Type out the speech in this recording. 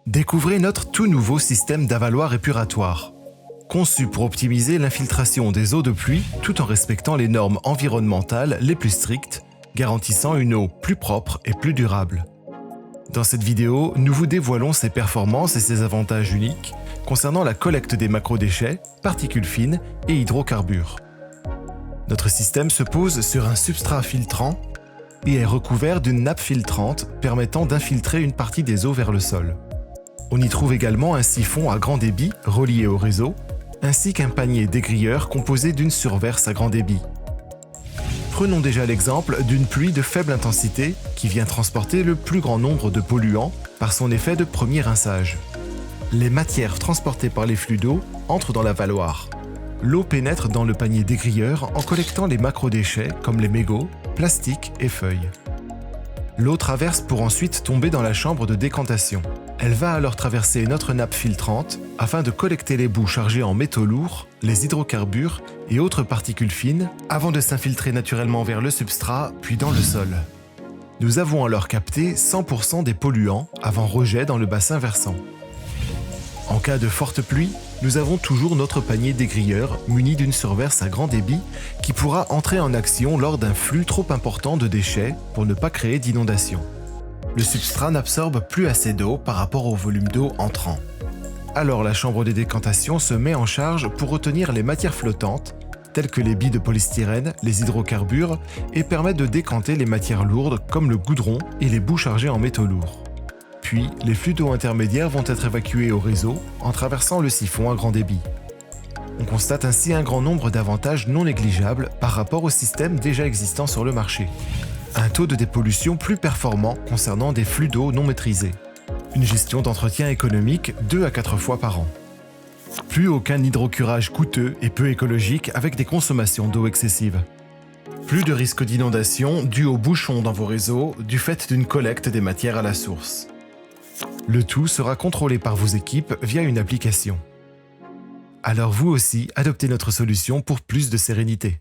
Découvrez notre tout nouveau système d'avaloir épuratoire. Conçu pour optimiser l'infiltration des eaux de pluie tout en respectant les normes environnementales les plus strictes, garantissant une eau plus propre et plus durable. Dans cette vidéo, nous vous dévoilons ses performances et ses avantages uniques concernant la collecte des macrodéchets, particules fines et hydrocarbures. Notre système se pose sur un substrat filtrant et est recouvert d'une nappe filtrante permettant d'infiltrer une partie des eaux vers le sol. On y trouve également un siphon à grand débit relié au réseau, ainsi qu'un panier dégrilleur composé d'une surverse à grand débit. Prenons déjà l'exemple d'une pluie de faible intensité qui vient transporter le plus grand nombre de polluants par son effet de premier rinçage. Les matières transportées par les flux d'eau entrent dans l'avaloir. L'eau pénètre dans le panier dégrilleur en collectant les macrodéchets comme les mégots, plastiques et feuilles. L'eau traverse pour ensuite tomber dans la chambre de décantation. Elle va alors traverser notre nappe filtrante afin de collecter les bouts chargés en métaux lourds, les hydrocarbures et autres particules fines avant de s'infiltrer naturellement vers le substrat puis dans le sol. Nous avons alors capté 100% des polluants avant rejet dans le bassin versant. En cas de forte pluie, nous avons toujours notre panier dégrilleur muni d'une surverse à grand débit qui pourra entrer en action lors d'un flux trop important de déchets pour ne pas créer d'inondation. Le substrat n'absorbe plus assez d'eau par rapport au volume d'eau entrant. Alors la chambre de décantation se met en charge pour retenir les matières flottantes, telles que les billes de polystyrène, les hydrocarbures, et permet de décanter les matières lourdes comme le goudron et les bouts chargés en métaux lourds. Puis, les flux d'eau intermédiaires vont être évacués au réseau en traversant le siphon à grand débit. On constate ainsi un grand nombre d'avantages non négligeables par rapport au système déjà existant sur le marché. Un taux de dépollution plus performant concernant des flux d'eau non maîtrisés. Une gestion d'entretien économique 2 à 4 fois par an. Plus aucun hydrocurage coûteux et peu écologique avec des consommations d'eau excessives. Plus de risques d'inondation dû aux bouchons dans vos réseaux du fait d'une collecte des matières à la source. Le tout sera contrôlé par vos équipes via une application. Alors vous aussi, adoptez notre solution pour plus de sérénité.